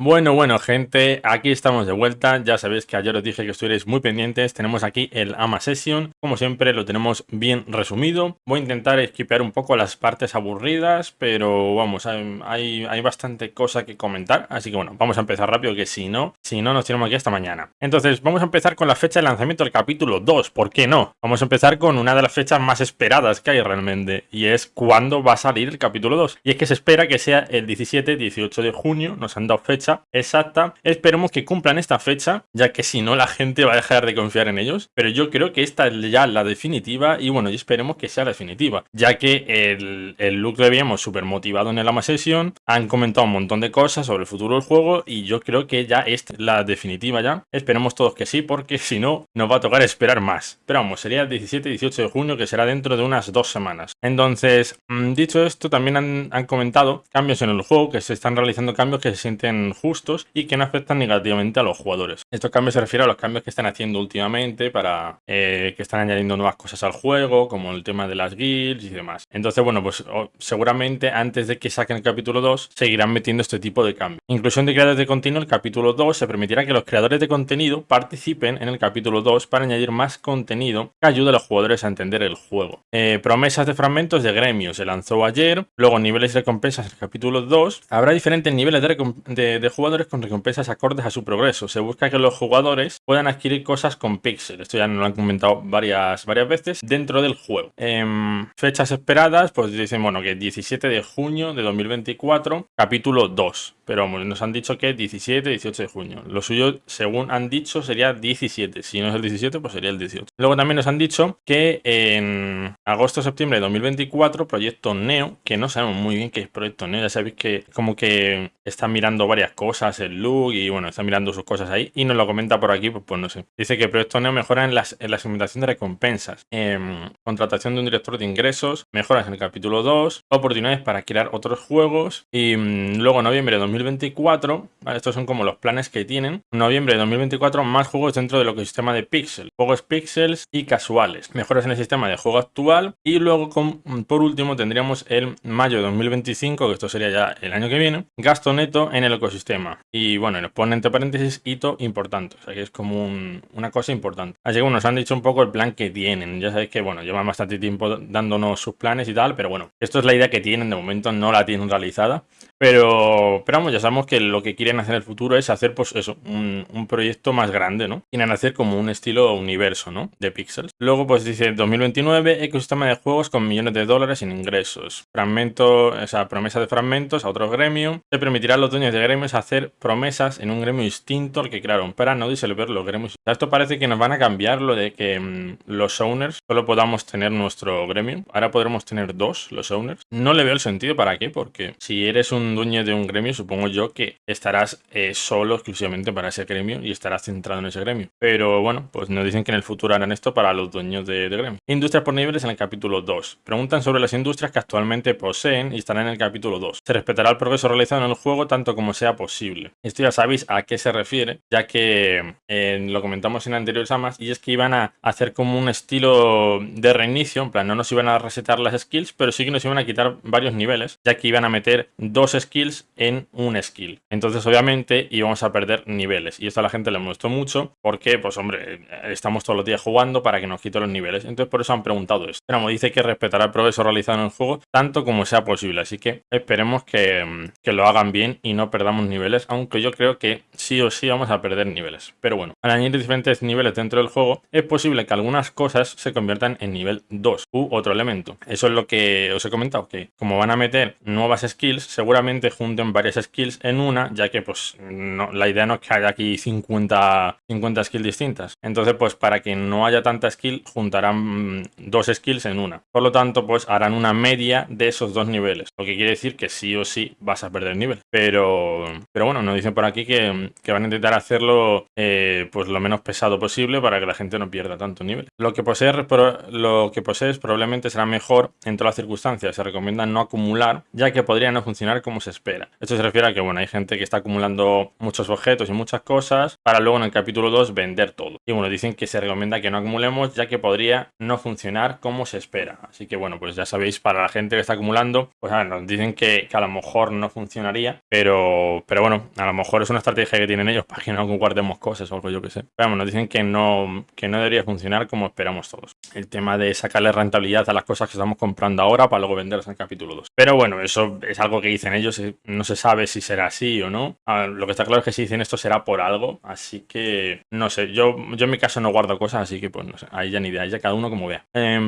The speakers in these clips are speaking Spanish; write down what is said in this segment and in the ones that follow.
Bueno, gente, aquí estamos de vuelta. Ya sabéis que ayer os dije que estuvierais muy pendientes. Tenemos aquí el AMA Session. Como siempre, lo tenemos bien resumido. Voy a intentar esquipear un poco las partes aburridas, pero vamos, hay bastante cosa que comentar. Así que bueno, vamos a empezar rápido, que si no nos tenemos aquí hasta mañana. Entonces, vamos a empezar con la fecha de lanzamiento del capítulo 2. ¿Por qué no? Vamos a empezar con una de las fechas más esperadas que hay realmente, y es cuándo va a salir el capítulo 2. Y es que se espera que sea el 17-18 de junio. Nos han dado fecha exacta. Esperemos que cumplan esta fecha, ya que si no la gente va a dejar de confiar en ellos. Pero yo creo que esta es ya la definitiva y bueno, y esperemos que sea la definitiva, ya que el look lo veíamos súper motivado en el AMA Session. Han comentado un montón de cosas sobre el futuro del juego y yo creo que ya es la definitiva ya. Esperemos todos que sí, porque si no nos va a tocar esperar más. Pero vamos, sería el 17-18 de junio, que será dentro de unas 2 semanas. Entonces, dicho esto, también han comentado cambios en el juego, que se están realizando cambios que se sienten justos y que no afectan negativamente a los jugadores. Estos cambios se refieren a los cambios que están haciendo últimamente para que están añadiendo nuevas cosas al juego, como el tema de las guilds y demás. Entonces, bueno, pues seguramente antes de que saquen el capítulo 2 seguirán metiendo este tipo de cambios. Inclusión de creadores de contenido. El capítulo 2 se permitirá que los creadores de contenido participen en el capítulo 2 para añadir más contenido que ayude a los jugadores a entender el juego. Promesas de fragmentos de gremio se lanzó ayer. Luego, niveles de recompensas en el capítulo 2. Habrá diferentes niveles de jugadores con recompensas acordes a su progreso. Se busca que los jugadores puedan adquirir cosas con píxeles. Esto ya nos lo han comentado varias veces dentro del juego. Fechas esperadas, pues dicen, bueno, que 17 de junio de 2024, capítulo 2. Pero nos han dicho que 17-18 de junio. Lo suyo, según han dicho, sería 17. Si no es el 17, pues sería el 18. Luego también nos han dicho que en agosto-septiembre de 2024, Proyecto Neo, que no sabemos muy bien qué es Proyecto Neo. Ya sabéis que como que están mirando varias cosas, el look, y bueno, están mirando sus cosas ahí. Y nos lo comenta por aquí, pues no sé. Dice que Proyecto Neo mejora en la segmentación de recompensas, contratación de un director de ingresos, mejoras en el capítulo 2, oportunidades para crear otros juegos. Y luego en noviembre de 2024, ¿vale? Estos son como los planes que tienen. En noviembre de 2024, más juegos dentro del ecosistema de Pixel, juegos Pixels y casuales, mejoras en el sistema de juego actual. Y luego por último tendríamos el mayo de 2025, que esto sería ya el año que viene, gasto neto en el ecosistema. Y bueno, nos pone entre paréntesis hito importante, o sea que es como una cosa importante. Así que bueno, nos han dicho un poco el plan que tienen. Ya sabéis que bueno, llevan bastante tiempo dándonos sus planes y tal, pero bueno, esto es la idea que tienen. De momento no la tienen realizada, pero vamos, ya sabemos que lo que quieren hacer en el futuro es hacer pues eso, un proyecto más grande, ¿no? Quieren hacer como un estilo universo, ¿no? De Pixels. Luego pues dice 2029, ecosistema de juegos con millones de dólares en ingresos. Promesa de fragmentos a otro gremio. Se permitirá a los dueños de gremios hacer promesas en un gremio distinto al que crearon para no disolver los gremios. Esto parece que nos van a cambiar lo de que los owners solo podamos tener nuestro gremio. Ahora podremos tener dos, los owners. No le veo el sentido. ¿Para qué? Porque si eres un dueño de un gremio, supongo yo que estarás solo exclusivamente para ese gremio y estarás centrado en ese gremio. Pero bueno, pues nos dicen que en el futuro harán esto para los dueños de gremio. Industrias por niveles en el capítulo 2. Preguntan sobre las industrias que actualmente poseen y estarán en el capítulo 2. Se respetará el progreso realizado en el juego tanto como sea posible. Esto ya sabéis a qué se refiere, ya que lo comentamos en anteriores amas, y es que iban a hacer como un estilo de reinicio. En plan, no nos iban a resetar las skills, pero sí que nos iban a quitar varios niveles, ya que iban a meter dos skills en un skill. Entonces obviamente íbamos a perder niveles, y esto a la gente le molestó mucho porque pues hombre, estamos todos los días jugando para que nos quiten los niveles. Entonces por eso han preguntado esto. Pero como dice que respetará el progreso realizado en el juego tanto como sea posible, así que esperemos que lo hagan bien y no perdamos niveles, aunque yo creo que sí o sí vamos a perder niveles. Pero bueno, al añadir diferentes niveles dentro del juego, es posible que algunas cosas se conviertan en nivel 2 u otro elemento. Eso es lo que os he comentado, que como van a meter nuevas skills, seguramente junten varias skills en una, ya que pues no, la idea no es que haya aquí 50 skills distintas. Entonces pues para que no haya tanta skill, juntarán dos skills en una. Por lo tanto pues harán una media de esos dos niveles, lo que quiere decir que sí o sí vas a perder nivel. Pero bueno, nos dicen por aquí que van a intentar hacerlo pues lo menos pesado posible para que la gente no pierda tanto nivel. Lo que posees probablemente será mejor en todas las circunstancias. Se recomienda no acumular, ya que podría no funcionar como como se espera. Esto se refiere a que, bueno, hay gente que está acumulando muchos objetos y muchas cosas para luego en el capítulo 2 vender todo. Y bueno, dicen que se recomienda que no acumulemos ya que podría no funcionar como se espera. Así que bueno, pues ya sabéis, para la gente que está acumulando, pues a ver, nos dicen que a lo mejor no funcionaría, pero bueno, a lo mejor es una estrategia que tienen ellos para que no guardemos cosas o algo, yo que sé. Pero bueno, nos dicen que no debería funcionar como esperamos todos. El tema de sacarle rentabilidad a las cosas que estamos comprando ahora para luego venderlas en el capítulo 2. Pero bueno, eso es algo que dicen ellos, no se sabe si será así o no. Lo que está claro es que si dicen esto será por algo, así que no sé, yo en mi caso no guardo cosas, así que pues no sé, ahí ya ni idea, ya cada uno como vea.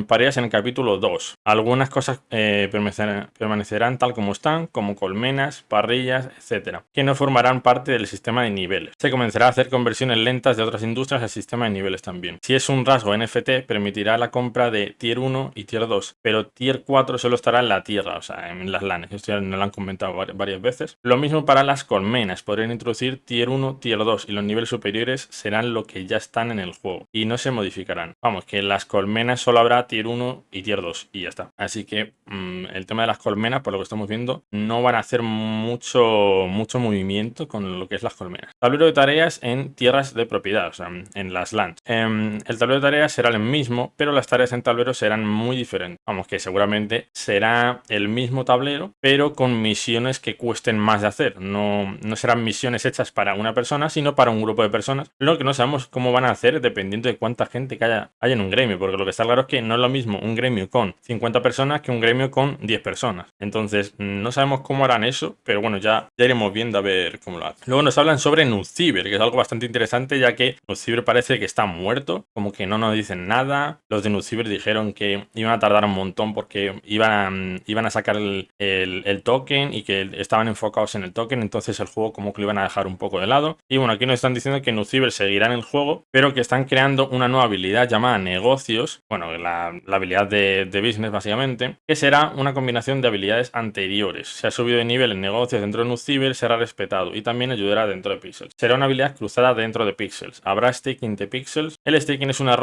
Parejas en el capítulo 2. Algunas cosas permanecerán tal como están, como colmenas, parrillas, etcétera, que no formarán parte del sistema de niveles. Se comenzará a hacer conversiones lentas de otras industrias al sistema de niveles también. Si es un rasgo NFT, permitirá la compra de Tier 1 y Tier 2, pero Tier 4 solo estará en la tierra, o sea, en las LANes. Esto ya nos lo han comentado varias veces. Lo mismo para las colmenas, podrían introducir Tier 1, Tier 2 y los niveles superiores serán lo que ya están en el juego y no se modificarán. Vamos, que en las colmenas solo habrá Tier 1 y Tier 2 y ya está. Así que el tema de las colmenas, por lo que estamos viendo, no van a hacer mucho movimiento con lo que es las colmenas. Tablero de tareas en tierras de propiedad, o sea, en las lands. El tablero de tareas será el mismo, pero las tareas en tablero serán muy diferentes. Vamos, que seguramente será el mismo tablero, pero con misiones que cuesten más de hacer. No serán misiones hechas para una persona, sino para un grupo de personas. Lo que no sabemos cómo van a hacer dependiendo de cuánta gente que haya en un gremio, porque lo que está claro es que no es lo mismo un gremio con 50 personas que un gremio con 10 personas. Entonces, no sabemos cómo harán eso, pero bueno, ya iremos viendo a ver cómo lo hacen. Luego nos hablan sobre Nuciber, que es algo bastante interesante, ya que Nuciber parece que está muerto, como que no nos dicen nada. Los de Nuciber dijeron que iban a tardar un montón porque iban a sacar el token y que estaban enfocados en el token, entonces el juego como que lo iban a dejar un poco de lado. Y bueno, aquí nos están diciendo que Nuciber seguirá en el juego, pero que están creando una nueva habilidad llamada negocios, bueno, la habilidad de business básicamente, que será una combinación de habilidades anteriores. Se ha subido de nivel en negocios dentro de Nuciber, será respetado y también ayudará dentro de Pixels. Será una habilidad cruzada dentro de Pixels. Habrá staking de Pixels. El staking es una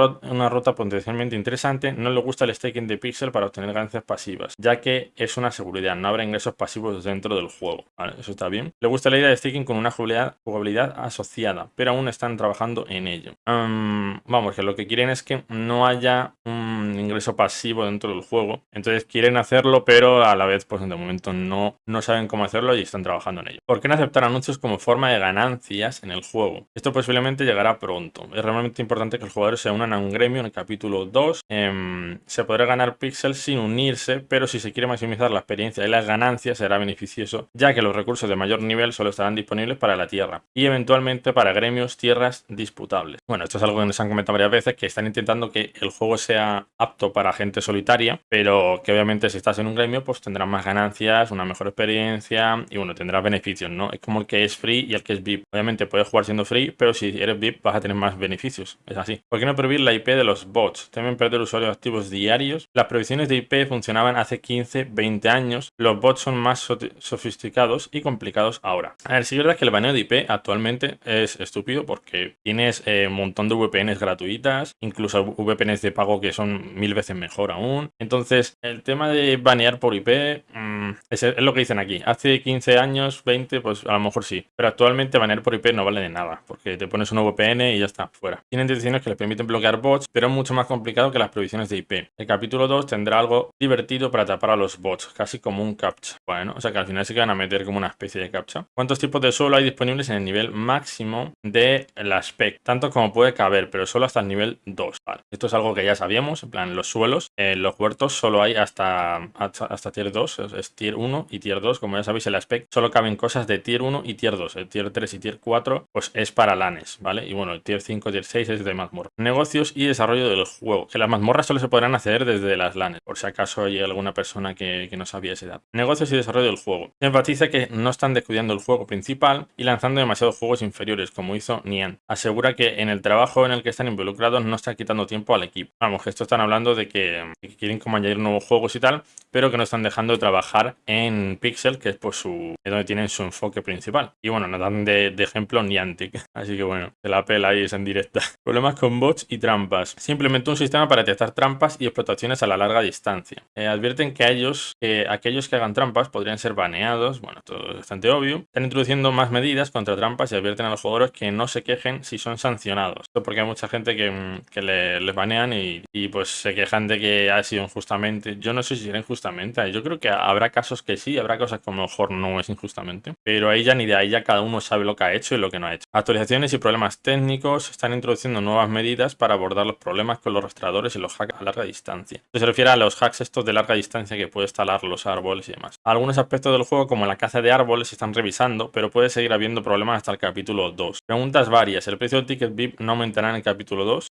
ruta potencialmente interesante. No le gusta el staking de Pixel para obtener ganancias pasivas, ya que es una seguridad. No habrá ingresos pasivos dentro del juego. Vale, eso está bien. Le gusta la idea de staking con una jugabilidad asociada, pero aún están trabajando en ello. Vamos, que lo que quieren es que no haya un ingreso pasivo dentro del juego. Entonces quieren hacerlo, pero a la vez, pues de momento no saben cómo hacerlo y están trabajando en ello. ¿Por qué no aceptar anuncios como forma de ganancias en el juego? Esto posiblemente llegará pronto. Es realmente importante que los jugadores se unan a un gremio en el capítulo 2. Se podrá ganar píxeles sin unirse, pero si se quiere maximizar la experiencia y las ganancias será beneficioso, ya que los recursos de mayor nivel solo estarán disponibles para la tierra y eventualmente para gremios tierras disputables. Bueno, esto es algo que nos han comentado varias veces, que están intentando que el juego sea apto para gente solitaria, pero que obviamente si estás en un gremio pues tendrás más ganancias, una mejor experiencia y bueno, tendrás beneficios, ¿no? Es como el que es free y el que es VIP. Obviamente puedes jugar siendo free, pero si eres VIP vas a tener más beneficios. Es así. ¿Por qué no prohibir la IP de los bots? Temen perder usuarios activos diarios. Las prohibiciones de IP funcionaban hace 15, 20 años. Los bots son más sofisticados y complicados ahora. A ver, sí es verdad que el baneo de IP actualmente es estúpido porque tienes un montón de VPNs gratuitas, incluso VPNs de pago que son 1000 veces mejor aún. Entonces, el tema de banear por IP es lo que dicen aquí. Hace 15 años, 20, pues a lo mejor sí. Pero actualmente banear por IP no vale de nada, porque te pones una VPN y ya está, fuera. Tienen decisiones que les permiten bloquear bots, pero es mucho más complicado que las prohibiciones de IP. El capítulo 2 tendrá algo divertido para atrapar a los bots, casi como un captcha. Bueno, o sea que al final se van a meter como una especie de captcha. ¿Cuántos tipos de suelo hay disponibles en el nivel máximo de la spec? Tanto como puede caber, pero solo hasta el nivel 2. Vale. Esto es algo que ya sabíamos, en plan, los suelos, los huertos solo hay hasta tier 2, es tier 1 y tier 2, como ya sabéis en la spec, solo caben cosas de tier 1 y tier 2, el tier 3 y tier 4 pues es para lanes, ¿vale? Y bueno, el tier 5, tier 6 es de mazmorra. Negocios y desarrollo del juego, que las mazmorras solo se podrán acceder desde las lanes, por si acaso hay alguna persona que no sabía esa edad. Negocios y desarrollo del juego. Se enfatiza que no están descuidando el juego principal y lanzando demasiados juegos inferiores, como hizo Nian. Asegura que en el trabajo en el que están involucrados no está quitando tiempo al equipo. Vamos, que esto están hablando de que quieren como añadir nuevos juegos y tal, pero que no están dejando de trabajar en Pixel, que es pues es donde tienen su enfoque principal. Y bueno, nos dan de ejemplo Niantic. Así que bueno, se la pela ahí, es en directa. Problemas con bots y trampas. Se implementó un sistema para detectar trampas y explotaciones a la larga distancia. Advierten que aquellos que hagan trampas podrían ser ser baneados, bueno, todo es bastante obvio. Están introduciendo más medidas contra trampas y advierten a los jugadores que no se quejen si son sancionados. Esto porque hay mucha gente que les banean y pues se quejan de que ha sido injustamente. Yo no sé si será injustamente. Yo creo que habrá casos que sí, habrá cosas que a lo mejor no es injustamente. Pero ahí ya ni de ahí ya cada uno sabe lo que ha hecho y lo que no ha hecho. Actualizaciones y problemas técnicos. Están introduciendo nuevas medidas para abordar los problemas con los rastreadores y los hacks a larga distancia. Esto se refiere a los hacks estos de larga distancia que puede talar los árboles y demás. Algunos aspectos del juego, como la caza de árboles, se están revisando, pero puede seguir habiendo problemas hasta el capítulo 2. Preguntas varias. ¿El precio del ticket VIP no aumentará en el capítulo 2?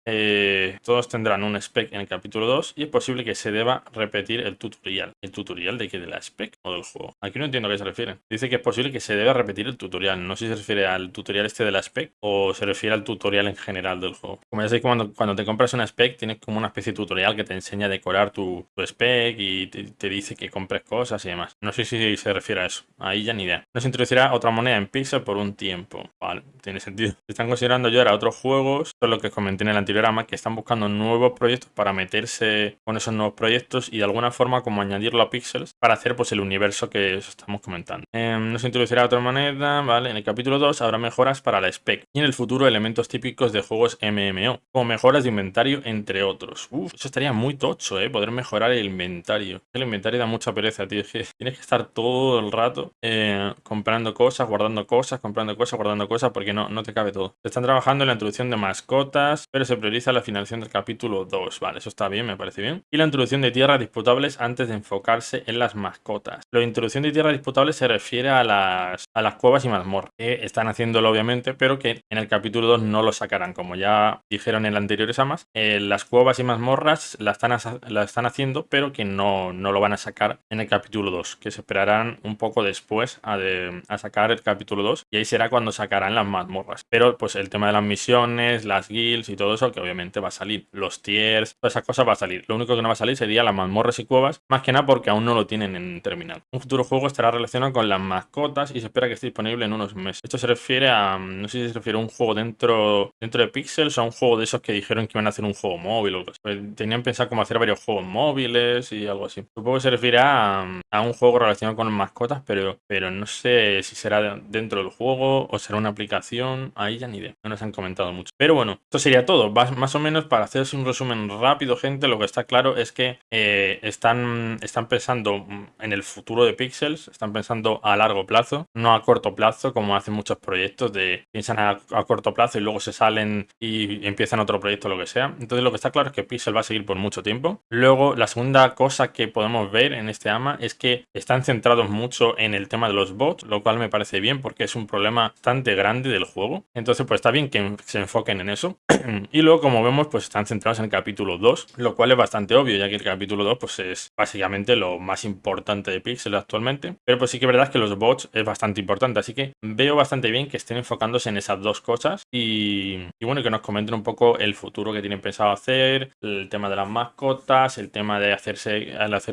Todos tendrán un spec en el capítulo 2 y es posible que se deba repetir el tutorial. ¿El tutorial de qué? ¿De la spec o del juego? Aquí no entiendo a qué se refiere. Dice que es posible que se deba repetir el tutorial. No sé si se refiere al tutorial este de la spec o se refiere al tutorial en general del juego. Como ya sabéis, cuando te compras una spec tienes como una especie de tutorial que te enseña a decorar tu spec y te dice que compres cosas y demás. No sé si se refiere a eso. Ahí ya ni idea. Nos introducirá otra moneda en Pixel por un tiempo. Vale, tiene sentido. Se están considerando ya otros juegos, esto es lo que comenté en el anterior ama, que están buscando nuevos proyectos para meterse con esos nuevos proyectos y de alguna forma como añadirlo a Pixels para hacer pues el universo que os estamos comentando. Nos introducirá otra moneda, vale. En el capítulo 2 habrá mejoras para la spec y en el futuro elementos típicos de juegos MMO, como mejoras de inventario entre otros. Eso estaría muy tocho, poder mejorar el inventario. El inventario da mucha pereza, tío. Es que tienes que estar todo el rato comprando cosas, guardando cosas, comprando cosas, guardando cosas, porque no te cabe todo. Están trabajando en la introducción de mascotas, pero se prioriza la finalización del capítulo 2. Vale, eso está bien, me parece bien. Y la introducción de tierras disputables antes de enfocarse en las mascotas. La introducción de tierras disputables se refiere a las cuevas y mazmorras, que están haciéndolo obviamente, pero que en el capítulo 2 no lo sacarán, como ya dijeron en el anterior Amas. Las cuevas y mazmorras la están haciendo, pero que no lo van a sacar en el capítulo 2, que se esperarán un poco después a sacar el capítulo 2 y ahí será cuando sacarán las mazmorras. Pero pues el tema de las misiones, las guilds y todo eso, que obviamente va a salir, los tiers, todas esas cosas va a salir. Lo único que no va a salir sería las mazmorras y cuevas, más que nada porque aún no lo tienen en terminal. Un futuro juego estará relacionado con las mascotas y se espera que esté disponible en unos meses. Esto se refiere a, no sé si se refiere a un juego dentro de Pixels o a un juego de esos que dijeron que iban a hacer un juego móvil o algo así. Pues tenían pensado como hacer varios juegos móviles y algo así. Supongo que se refiere a un juego relacionado con mascotas, pero no sé si será dentro del juego o será una aplicación. Ahí ya ni idea. No nos han comentado mucho. Pero bueno, esto sería todo. Más o menos para hacerse un resumen rápido, gente, lo que está claro es que están pensando en el futuro de Pixels, están pensando a largo plazo, no a corto plazo, como hacen muchos proyectos de piensan a corto plazo y luego se salen y empiezan otro proyecto o lo que sea. Entonces lo que está claro es que Pixel va a seguir por mucho tiempo. Luego, la segunda cosa que podemos ver en este ama es que están centrados mucho en el tema de los bots, lo cual me parece bien porque es un problema bastante grande del juego. Entonces pues está bien que se enfoquen en eso. Y luego, como vemos, pues están centrados en el capítulo 2, lo cual es bastante obvio, ya que el capítulo 2 pues es básicamente lo más importante de Pixel actualmente. Pero pues sí que es verdad que los bots es bastante importante, así que veo bastante bien que estén enfocándose en esas dos cosas y bueno, que nos comenten un poco el futuro que tienen pensado hacer, el tema de las mascotas, el tema de hacer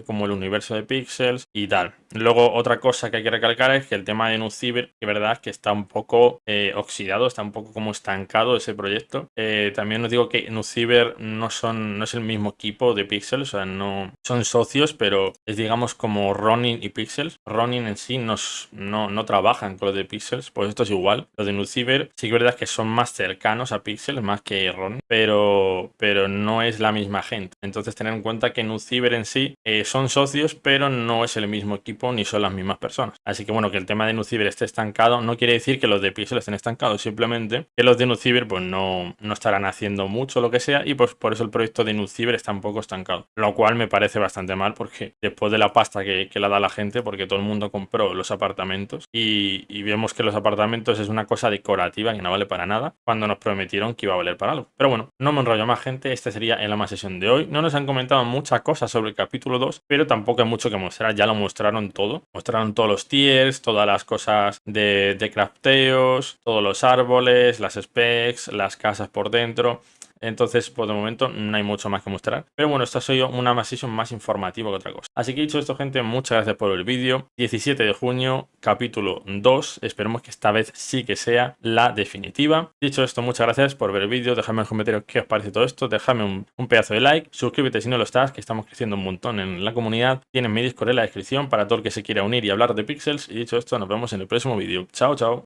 como el universo de Pixels y tal. Luego, otra cosa que hay que recalcar es que el tema de Nuceiver, que verdad es que está un poco oxidado, está un poco como estancado ese proyecto. También os digo que Nuceiver no es el mismo equipo de Pixels, o sea, no son socios, pero es digamos como Ronin y Pixels. Ronin en sí no trabajan con lo de Pixels, pues esto es igual. Lo de Nuceiver sí que es verdad que son más cercanos a Pixels, más que Ronin, pero no es la misma gente. Entonces, tener en cuenta que Nuceiver en sí son socios, pero no es el mismo equipo ni son las mismas personas. Así que bueno, que el tema de Nuceiver esté estancado no quiere decir que los de Pixel estén estancados, simplemente que los de Nuceiver pues no estarán haciendo mucho lo que sea y pues por eso el proyecto de Nuceiver está un poco estancado. Lo cual me parece bastante mal porque después de la pasta que la da la gente, porque todo el mundo compró los apartamentos y vemos que los apartamentos es una cosa decorativa que no vale para nada cuando nos prometieron que iba a valer para algo. Pero bueno, no me enrollo más, gente. Este sería el ama sesión de hoy. No nos han comentado muchas cosas sobre el capítulo 2, pero tampoco hay mucho que mostrar. Ya lo mostraron todo. Mostraron todos los tiers, todas las cosas de crafteos, todos los árboles, las specs, las casas por dentro. Entonces, por el momento no hay mucho más que mostrar. Pero bueno, esto ha sido una AMA Session más informativa que otra cosa. Así que dicho esto, gente, muchas gracias por el vídeo. 17 de junio, capítulo 2. Esperemos que esta vez sí que sea la definitiva. Dicho esto, muchas gracias por ver el vídeo. Dejadme en los comentarios qué os parece todo esto. Dejadme un pedazo de like. Suscríbete si no lo estás, que estamos creciendo un montón en la comunidad. Tienes mi Discord en la descripción para todo el que se quiera unir y hablar de Pixels. Y dicho esto, nos vemos en el próximo vídeo. Chao, chao.